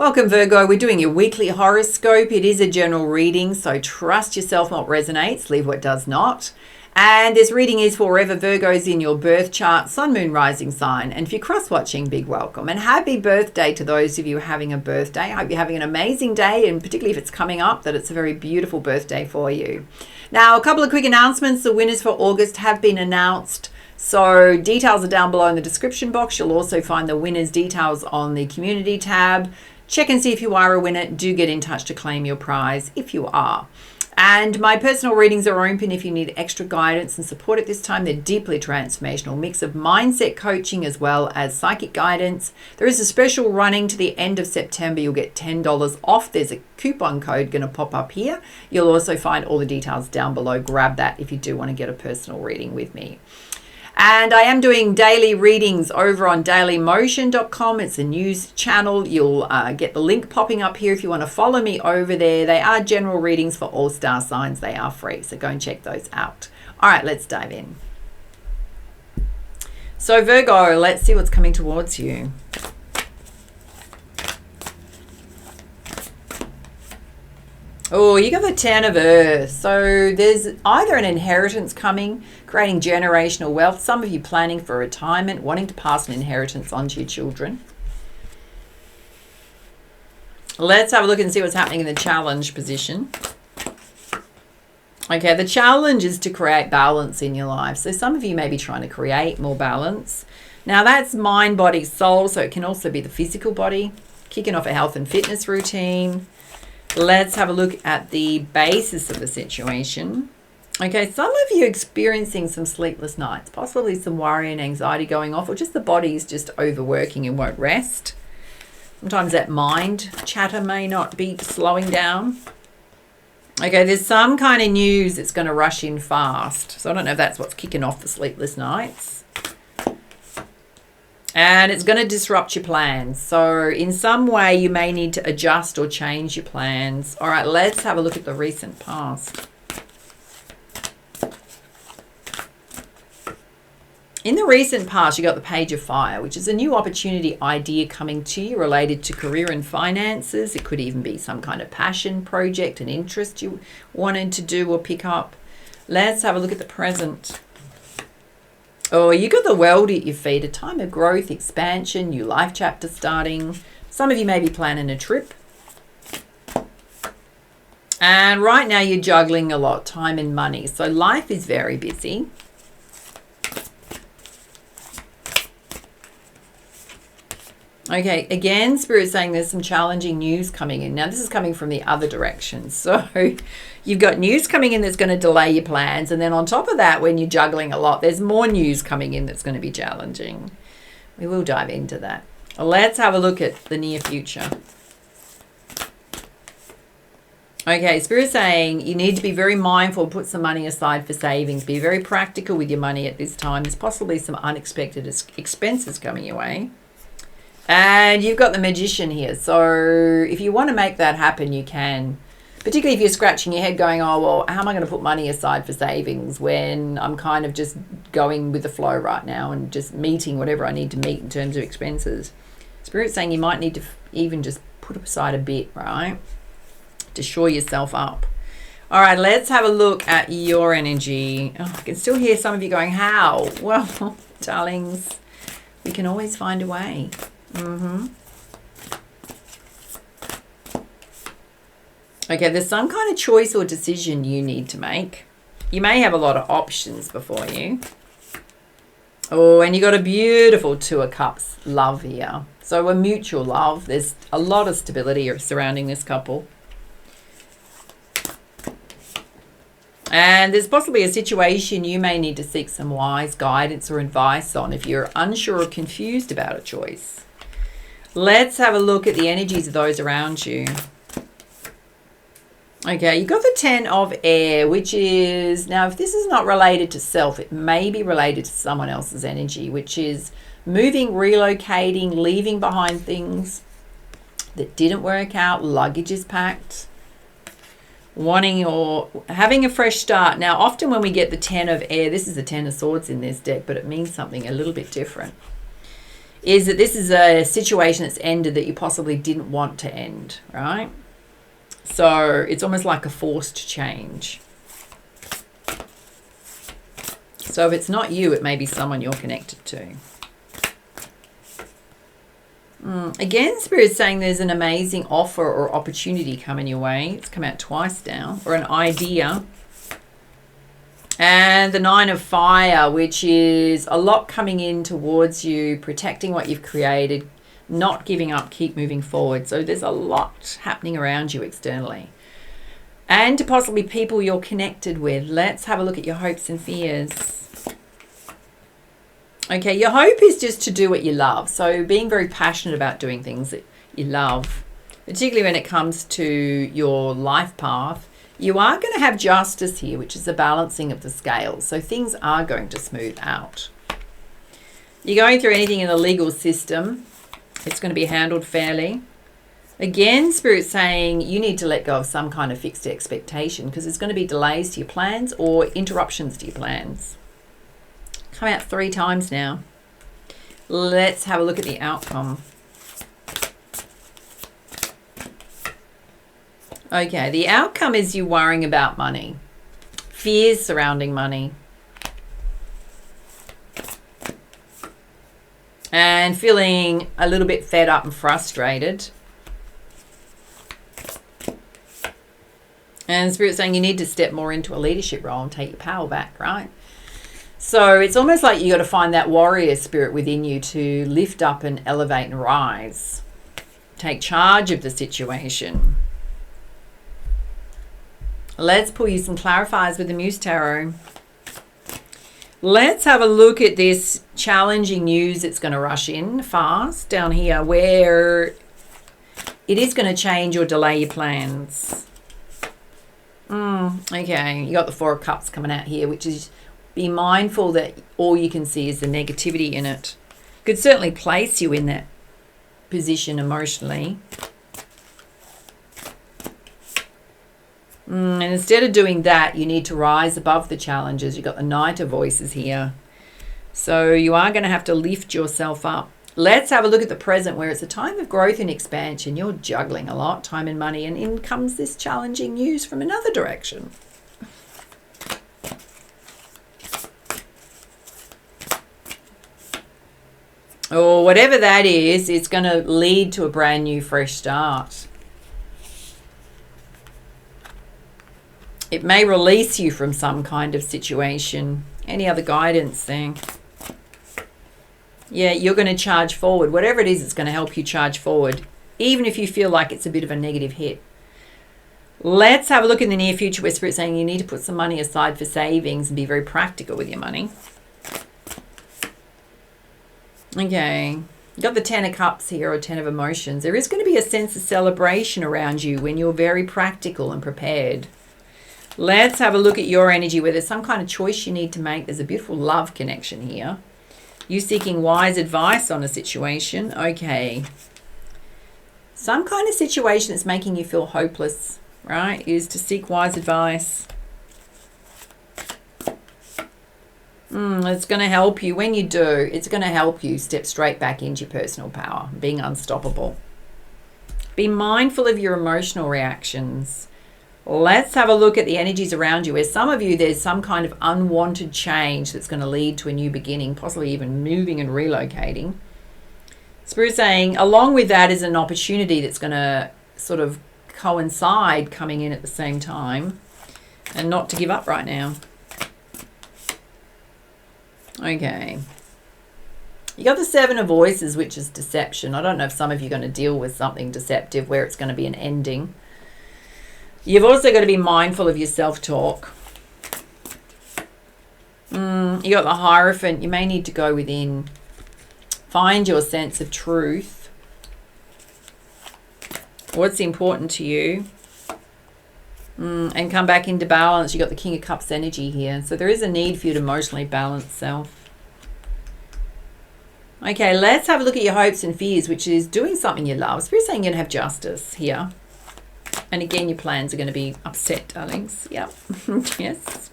Welcome, Virgo. We're doing your weekly horoscope. It is a general reading, so trust yourself what resonates, leave what does not. And this reading is for wherever Virgo's in your birth chart, sun, moon, rising sign. And if you're cross-watching, big welcome. And happy birthday to those of you having a birthday. I hope you're having an amazing day, and particularly if it's coming up, that it's a very beautiful birthday for you. Now, a couple of quick announcements. The winners for August have been announced. So details are down below in the description box. You'll also find the winners' details on the community tab. Check and see if you are a winner. Do get in touch to claim your prize if you are. And my personal readings are open if you need extra guidance and support at this time. They're deeply transformational, mix of mindset coaching as well as psychic guidance. There is a special running to the end of September. You'll get $10 off. There's a coupon code going to pop up here. You'll also find all the details down below. Grab that if you do want to get a personal reading with me. And I am doing daily readings over on dailymotion.com. It's a news channel. You'll get the link popping up here if you want to follow me over there. They are general readings for all star signs. They are free, so go and check those out. All right, let's dive in. So Virgo, let's see what's coming towards you. Oh, you got the 10 of Earth. So there's either an inheritance coming, creating generational wealth. Some of you planning for retirement, wanting to pass an inheritance on to your children. Let's have a look and see what's happening in the challenge position. Okay, the challenge is to create balance in your life. So some of you may be trying to create more balance. Now that's mind, body, soul. So it can also be the physical body, kicking off a health and fitness routine. Let's have a look at the basis of the situation. Okay, some of you experiencing some sleepless nights, possibly some worry and anxiety going off, or just the body's just overworking and won't rest. Sometimes that mind chatter may not be slowing down. Okay, there's some kind of news that's going to rush in fast. So I don't know if that's what's kicking off the sleepless nights. And it's going to disrupt your plans. So in some way, you may need to adjust or change your plans. All right, let's have a look at the recent past. In the recent past, you got the Page of Fire, which is a new opportunity idea coming to you related to career and finances. It could even be some kind of passion project, an interest you wanted to do or pick up. Let's have a look at the present. Oh, you got the World at your feet, a time of growth, expansion, new life chapter starting. Some of you may be planning a trip. And right now you're juggling a lot, time and money. So life is very busy. Okay, again, Spirit's saying there's some challenging news coming in. Now, this is coming from the other direction. So you've got news coming in that's going to delay your plans. And then on top of that, when you're juggling a lot, there's more news coming in that's going to be challenging. We will dive into that. Let's have a look at the near future. Okay, Spirit's saying you need to be very mindful, put some money aside for savings. Be very practical with your money at this time. There's possibly some unexpected expenses coming your way. And you've got the Magician here. So if you want to make that happen, you can. Particularly if you're scratching your head going, oh, well, how am I going to put money aside for savings when I'm kind of just going with the flow right now and just meeting whatever I need to meet in terms of expenses. Spirit's saying you might need to even just put aside a bit, right, to shore yourself up. All right, let's have a look at your energy. Oh, I can still hear some of you going, how? Well, darlings, we can always find a way. Okay, there's some kind of choice or decision you need to make. You may have a lot of options before you. Oh, and you got a beautiful Two of Cups love here. So a mutual love. There's a lot of stability surrounding this couple. And there's possibly a situation you may need to seek some wise guidance or advice on if you're unsure or confused about a choice. Let's have a look at the energies of those around you. Okay, you've got the 10 of Air, which is, now if this is not related to self, it may be related to someone else's energy, which is moving, relocating, leaving behind things that didn't work out, luggage is packed, wanting or having a fresh start. Now, often when we get the 10 of Air, this is the 10 of Swords in this deck, but it means something a little bit different. is that this is a situation that's ended that you possibly didn't want to end, right? So it's almost like a forced change. So if it's not you, it may be someone you're connected to. Again, Spirit's saying there's an amazing offer or opportunity coming your way. It's come out twice now. Or an idea. And the Nine of Fire, which is a lot coming in towards you, protecting what you've created, not giving up, keep moving forward. So there's a lot happening around you externally. And to possibly people you're connected with. Let's have a look at your hopes and fears. Okay, your hope is just to do what you love. So being very passionate about doing things that you love, particularly when it comes to your life path. You are going to have justice here, which is the balancing of the scales. So things are going to smooth out. You're going through anything in the legal system. It's going to be handled fairly. Again, Spirit's saying you need to let go of some kind of fixed expectation because there's going to be delays to your plans or interruptions to your plans. Come out 3 times now. Let's have a look at the outcome. Okay, the outcome is you worrying about money. Fears surrounding money. And feeling a little bit fed up and frustrated. And Spirit's saying you need to step more into a leadership role and take your power back, right? So it's almost like you got to find that warrior spirit within you to lift up and elevate and rise. Take charge of the situation. Let's pull you some clarifiers with the Muse Tarot. Let's have a look at this challenging news that's going to rush in fast down here where it is going to change or delay your plans. Okay, you got the Four of Cups coming out here, which is be mindful that all you can see is the negativity in it. Could certainly place you in that position emotionally. And instead of doing that, you need to rise above the challenges. You've got the Knight of Voices here. So you are going to have to lift yourself up. Let's have a look at the present where it's a time of growth and expansion. You're juggling a lot, time and money, and in comes this challenging news from another direction. Or whatever that is, it's going to lead to a brand new, fresh start. It may release you from some kind of situation. Any other guidance there? Yeah, you're going to charge forward. Whatever it is, it's going to help you charge forward, even if you feel like it's a bit of a negative hit. Let's have a look in the near future where Spirit's saying you need to put some money aside for savings and be very practical with your money. Okay, you've got the 10 of Cups here, or 10 of Emotions. There is going to be a sense of celebration around you when you're very practical and prepared. Let's have a look at your energy where there's some kind of choice you need to make. There's a beautiful love connection here. You seeking wise advice on a situation. Okay. Some kind of situation that's making you feel hopeless, right, is to seek wise advice. It's going to help you. When you do, it's going to help you step straight back into your personal power, being unstoppable. Be mindful of your emotional reactions. Let's have a look at the energies around you where some of you, there's some kind of unwanted change that's going to lead to a new beginning, possibly even moving and relocating. Spirit saying along with that is an opportunity that's going to sort of coincide coming in at the same time, and not to give up right now. Okay. You got the 7 of Voices, which is deception. I don't know if some of you are going to deal with something deceptive where it's going to be an ending. You've also got to be mindful of your self-talk. You got the Hierophant. You may need to go within. Find your sense of truth. What's important to you. And come back into balance. You've got the King of Cups energy here. So there is a need for you to emotionally balance self. Okay, let's have a look at your hopes and fears, which is doing something you love. Spirit's saying you're going to have justice here. And again, your plans are going to be upset, darlings. Yep. Yes.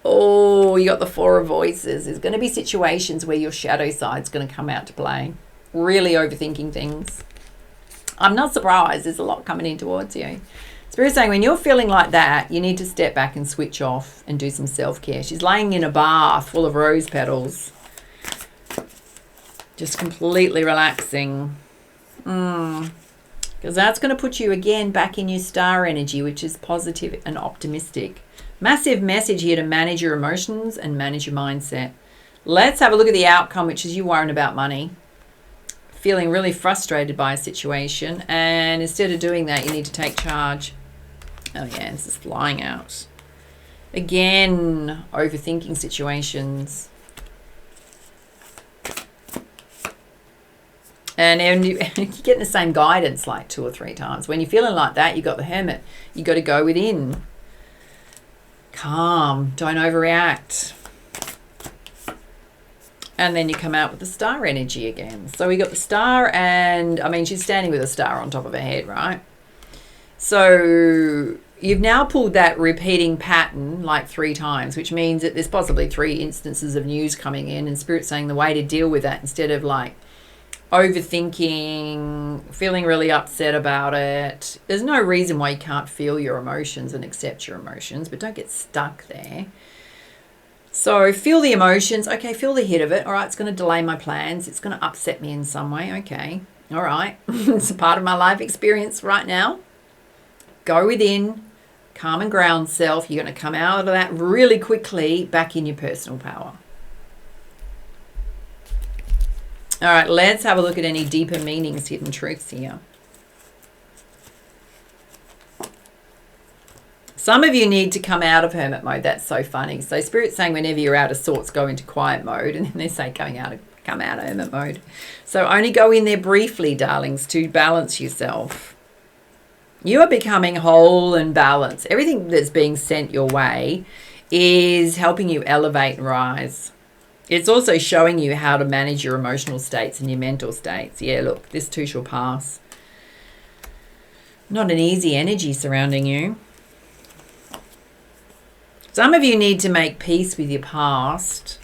Oh, you got the Four of Voices. There's going to be situations where your shadow side's going to come out to play. Really overthinking things. I'm not surprised. There's a lot coming in towards you. Spirit's saying when you're feeling like that, you need to step back and switch off and do some self-care. She's laying in a bath full of rose petals. Just completely relaxing. Because that's going to put you again back in your star energy, which is positive and optimistic. Massive message here to manage your emotions and manage your mindset. Let's have a look at the outcome, which is you worrying about money. Feeling really frustrated by a situation. And instead of doing that, you need to take charge. Oh yeah, this is flying out. Again, overthinking situations. And you're getting the same guidance like 2 or 3 times. When you're feeling like that, you got the Hermit. You got to go within. Calm. Don't overreact. And then you come out with the star energy again. So we got the star and, I mean, she's standing with a star on top of her head, right? So you've now pulled that repeating pattern like 3 times, which means that there's possibly 3 instances of news coming in, and Spirit's saying the way to deal with that, instead of like overthinking, feeling really upset about it. There's no reason why you can't feel your emotions and accept your emotions, but don't get stuck there. So feel the emotions. Okay, feel the hit of it. All right, it's going to delay my plans. It's going to upset me in some way. Okay, all right. It's a part of my life experience right now. Go within, calm and ground self. You're going to come out of that really quickly back in your personal power. All right, let's have a look at any deeper meanings, hidden truths here. Some of you need to come out of hermit mode. That's so funny. So Spirit's saying whenever you're out of sorts, go into quiet mode. And then they say come out of hermit mode. So only go in there briefly, darlings, to balance yourself. You are becoming whole and balanced. Everything that's being sent your way is helping you elevate and rise. It's also showing you how to manage your emotional states and your mental states. Yeah, look, this too shall pass. Not an easy energy surrounding you. Some of you need to make peace with your past.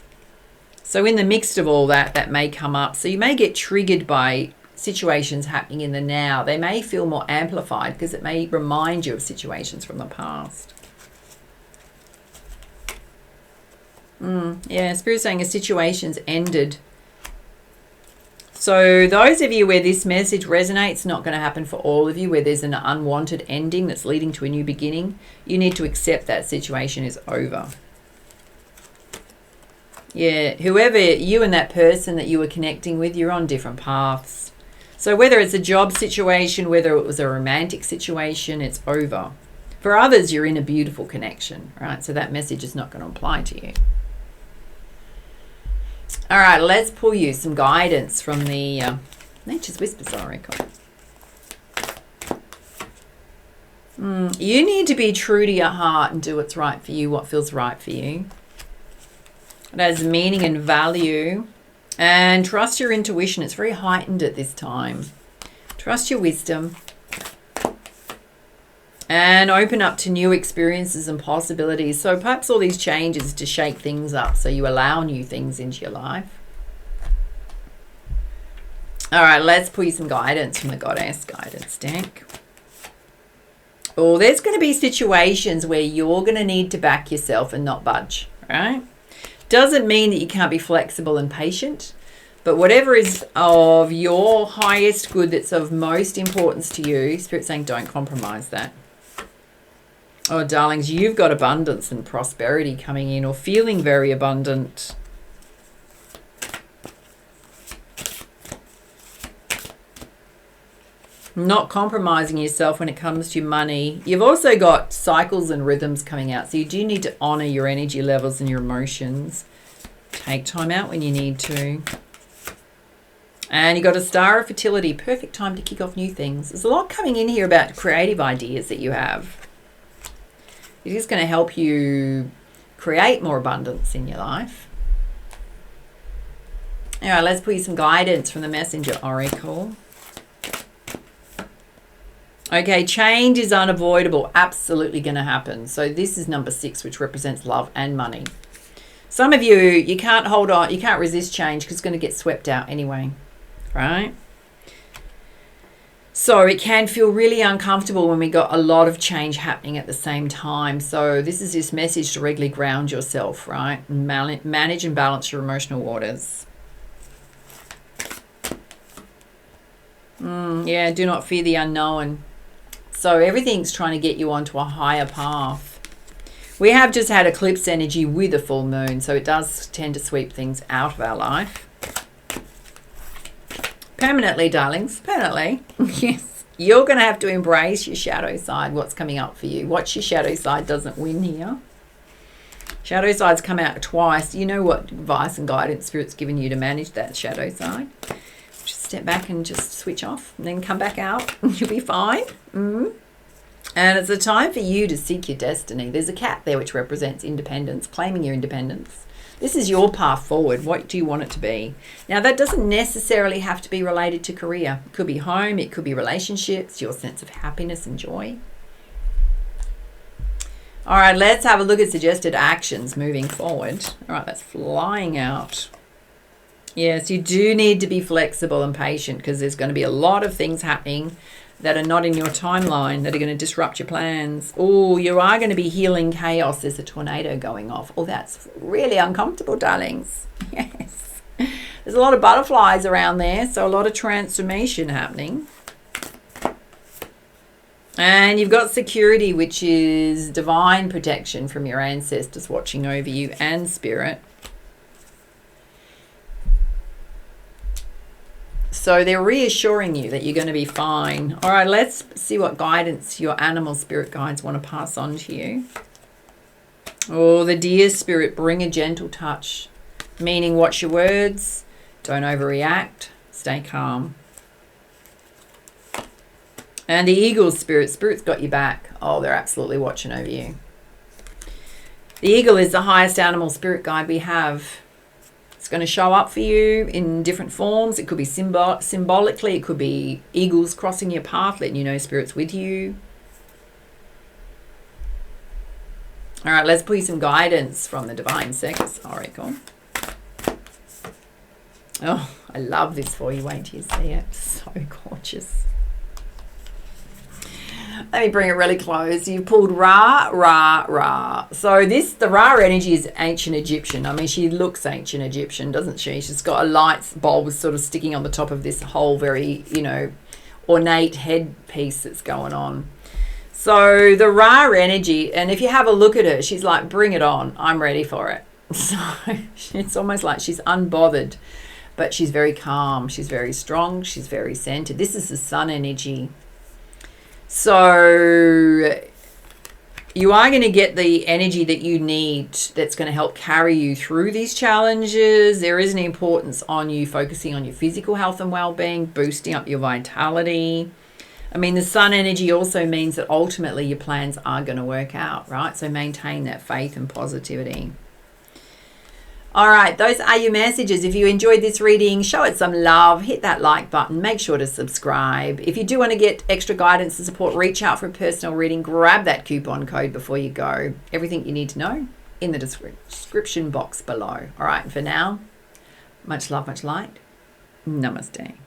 So in the midst of all that, that may come up. So you may get triggered by situations happening in the now. They may feel more amplified because it may remind you of situations from the past. Yeah, Spirit's saying a situation's ended. So those of you where this message resonates, not going to happen for all of you, where there's an unwanted ending that's leading to a new beginning, you need to accept that situation is over. Yeah, whoever you and that person that you were connecting with, you're on different paths. So whether it's a job situation, whether it was a romantic situation, it's over. For others, you're in a beautiful connection, right? So that message is not going to apply to you. All right, let's pull you some guidance from the Nature's Whispers Oracle. You need to be true to your heart and do what's right for you, what feels right for you. It has meaning and value. And trust your intuition. It's very heightened at this time. Trust your wisdom. And open up to new experiences and possibilities. So perhaps all these changes to shake things up so you allow new things into your life. All right, let's pull you some guidance from the Goddess Guidance deck. Oh, there's going to be situations where you're going to need to back yourself and not budge, right? Doesn't mean that you can't be flexible and patient, but whatever is of your highest good that's of most importance to you, Spirit's saying don't compromise that. Oh, darlings, you've got abundance and prosperity coming in, or feeling very abundant. Not compromising yourself when it comes to money. You've also got cycles and rhythms coming out, so you do need to honor your energy levels and your emotions. Take time out when you need to. And you got a Star of Fertility, perfect time to kick off new things. There's a lot coming in here about creative ideas that you have. It is going to help you create more abundance in your life. All right, let's put you some guidance from the Messenger Oracle. Okay, change is unavoidable. Absolutely going to happen. So this is number 6, which represents love and money. Some of you can't hold on. You can't resist change because it's going to get swept out anyway, right? So it can feel really uncomfortable when we got a lot of change happening at the same time. So this is this message to regularly ground yourself, right? And manage and balance your emotional waters. Yeah, do not fear the unknown. So everything's trying to get you onto a higher path. We have just had eclipse energy with a full moon, so it does tend to sweep things out of our life. Permanently, darlings, permanently. Yes. You're going to have to embrace your shadow side, what's coming up for you. Watch your shadow side doesn't win here. Shadow side's come out twice. You know what advice and guidance Spirit's given you to manage that shadow side. Just step back and just switch off and then come back out and you'll be fine. And it's a time for you to seek your destiny. There's a cat there which represents independence, claiming your independence. This is your path forward. What do you want it to be? Now, that doesn't necessarily have to be related to career. It could be home. It could be relationships, your sense of happiness and joy. All right, let's have a look at suggested actions moving forward. All right, that's flying out. Yes, you do need to be flexible and patient because there's going to be a lot of things happening that are not in your timeline that are going to disrupt your plans. Oh, you are going to be healing chaos. There's a tornado going off. Oh, that's really uncomfortable, darlings. Yes. There's a lot of butterflies around there, so a lot of transformation happening. And you've got security, which is divine protection from your ancestors watching over you and spirit. So they're reassuring you that you're going to be fine. All right, let's see what guidance your animal spirit guides want to pass on to you. Oh, the deer spirit, bring a gentle touch, meaning watch your words, don't overreact, stay calm. And the eagle spirit, spirit's got your back. Oh, they're absolutely watching over you. The eagle is the highest animal spirit guide we have. It's going to show up for you in different forms. It could be symbolically. It could be eagles crossing your path, letting you know Spirit's with you. All right, let's pull you some guidance from the Divine Sex Oracle. Oh, I love this for you. Wait till you see it. So gorgeous. Let me bring it really close. You've pulled Ra, Ra, Ra. So the Ra energy is ancient Egyptian. I mean, she looks ancient Egyptian, doesn't she? She's got a light bulb sort of sticking on the top of this whole very, ornate headpiece that's going on. So the Ra energy, and if you have a look at her, she's like, bring it on. I'm ready for it. So it's almost like she's unbothered, but she's very calm. She's very strong. She's very centered. This is the sun energy. So you are going to get the energy that you need that's going to help carry you through these challenges. There is an importance on you focusing on your physical health and well-being, boosting up your vitality. I mean, the sun energy also means that ultimately your plans are going to work out, right? So maintain that faith and positivity. All right, those are your messages. If you enjoyed this reading, show it some love, hit that like button, make sure to subscribe. If you do want to get extra guidance and support, reach out for a personal reading, grab that coupon code before you go. Everything you need to know in the description box below. All right, and for now, much love, much light. Namaste.